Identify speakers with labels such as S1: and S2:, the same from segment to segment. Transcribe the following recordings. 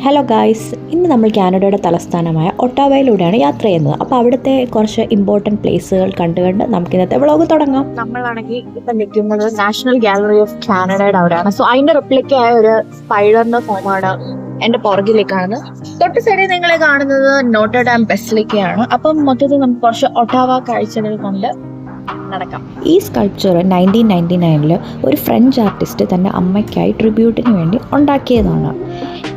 S1: Hello guys, ഇന്ന് നമ്മൾ കാനഡയുടെ തലസ്ഥാനമായ ഒട്ടാവയിലൂടെയാണ് യാത്ര ചെയ്യുന്നത്. അപ്പോൾ അവിടുത്തെ കുറച്ച് ഇമ്പോർട്ടൻറ്റ് പ്ലേസുകൾ കണ്ട് നമുക്ക് ഇന്നത്തെ വ്ളോഗ് തുടങ്ങാം.
S2: നമ്മളാണെങ്കിൽ ഇപ്പം നിൽക്കുന്നത് നാഷണൽ ഗാലറി ഓഫ് കാനഡയുടെ അവിടെയാണ്. സോ അതിന്റെ റിപ്ലിക്കായ ഒരു സ്പൈഡറിന്റെ ഫോമാണ് എന്റെ പുറകിൽ കാണുന്നത്. തൊട്ട് സൈഡിൽ നിങ്ങൾ കാണുന്നത് നോട്ടർ ഡാം ബസിലിക്കയാണ്. അപ്പം മൊത്തത്തിൽ നമുക്ക് കുറച്ച് ഒട്ടാവ കാഴ്ചകൾ കൊണ്ട് നടക്കാം.
S1: ഈ സ്കൾപ്ചർ 1999 ഒരു ഫ്രഞ്ച് ആർട്ടിസ്റ്റ് തൻ്റെ അമ്മയ്ക്കായി ട്രിബ്യൂട്ടിന് വേണ്ടി ഉണ്ടാക്കിയതാണ്.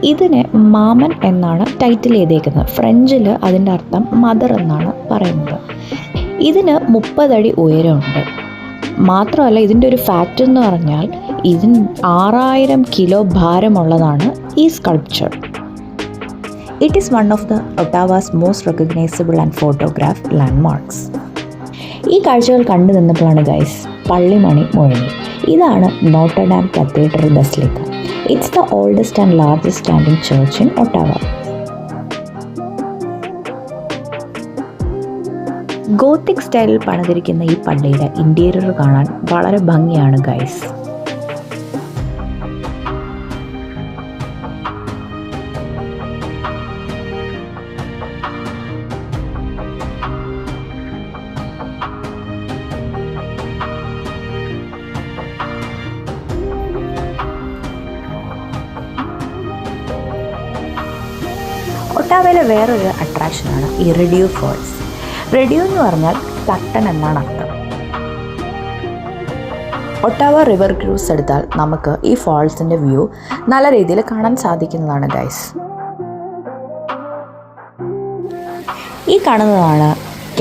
S1: ഇതിന് മാമൻ എന്നാണ് ടൈറ്റിൽ ചെയ്തേക്കുന്നത്. ഫ്രഞ്ചിൽ അതിൻ്റെ അർത്ഥം മദർ എന്നാണ് പറയുന്നത്. ഇതിന് 30 അടി ഉയരമുണ്ട്. മാത്രമല്ല ഇതിൻ്റെ ഒരു ഫാക്റ്റ് എന്ന് പറഞ്ഞാൽ ഇതിന് 6000 കിലോ ഭാരമുള്ളതാണ് ഈ sculpture. It is one of the Ottawa's most recognizable and photograph landmarks. ഈ കാഴ്ചകൾ കണ്ടു നിന്നപ്പോഴാണ് ഗൈസ് പള്ളിമണി മുഴങ്ങി. ഇതാണ് Notre Dame cathedral basilica. It's the oldest and largest standing church in Ottawa. Gothic സ്റ്റൈലിൽ പണിതിരിക്കുന്ന ഈ പള്ളിയുടെ ഇന്റീരിയർ കാണാൻ വളരെ ഭംഗിയാണ് ഗൈസ്. ഒട്ടാവയിലെ വേറൊരു അട്രാക്ഷനാണ് ഈ റെഡിയോ ഫോൾസ്. റെഡിയോ എന്ന് പറഞ്ഞാൽ തട്ടൻ എന്നാണ് അർത്ഥം. ഒട്ടാവ റിവർ ക്രൂസ് എടുത്താൽ നമുക്ക് ഈ ഫോൾസിൻ്റെ വ്യൂ നല്ല രീതിയിൽ കാണാൻ സാധിക്കുന്നതാണ് ഗൈസ്. ഈ കാണുന്നതാണ്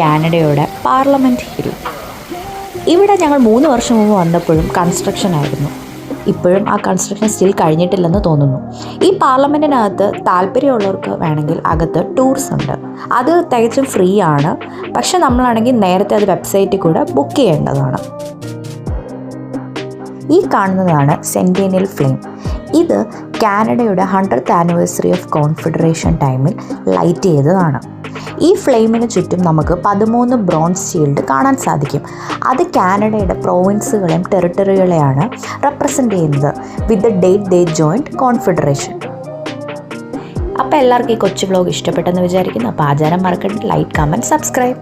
S1: കാനഡയുടെ പാർലമെൻറ്റ് ഹിൽ. ഇവിടെ ഞങ്ങൾ 3 വർഷം മുമ്പ് വന്നപ്പോഴും കൺസ്ട്രക്ഷൻ ആയിരുന്നു. ഇപ്പോഴും ആ കൺസ്ട്രക്ഷൻ സ്റ്റിൽ കഴിഞ്ഞിട്ടില്ലെന്ന് തോന്നുന്നു. ഈ പാർലമെൻറ്റിനകത്ത് താല്പര്യമുള്ളവർക്ക് വേണമെങ്കിൽ അകത്ത് ടൂർസ് ഉണ്ട്. അത് തികച്ചും ഫ്രീ ആണ്. പക്ഷെ നമ്മളാണെങ്കിൽ നേരത്തെ അത് വെബ്സൈറ്റിൽ കൂടെ ബുക്ക് ചെയ്യേണ്ടതാണ്. ഈ കാണുന്നതാണ് സെൻറ്റേനിയൽ ഫ്ലെയിം. ഇത് കാനഡയുടെ 100th ആനിവേഴ്സറി ഓഫ് കോൺഫെഡറേഷൻ ടൈമിൽ ലൈറ്റ് ചെയ്തതാണ്. ഈ ഫ്ലെയിമിന് ചുറ്റും നമുക്ക് 13 ബ്രോൺസ് ഷീൽഡ് കാണാൻ സാധിക്കും. അത് കാനഡയുടെ പ്രോവിൻസുകളെയും ടെറിട്ടറികളെയാണ് റെപ്രസെൻ്റ് ചെയ്യുന്നത് with the date they joined confederation. അപ്പോൾ എല്ലാവർക്കും ഈ കൊച്ചു വ്ളോഗ് ഇഷ്ടപ്പെട്ടെന്ന് വിചാരിക്കുന്നു. അപ്പോൾ ആചാരം മറക്കണ്ട, ലൈക്ക്, കമൻറ്റ്, സബ്സ്ക്രൈബ്.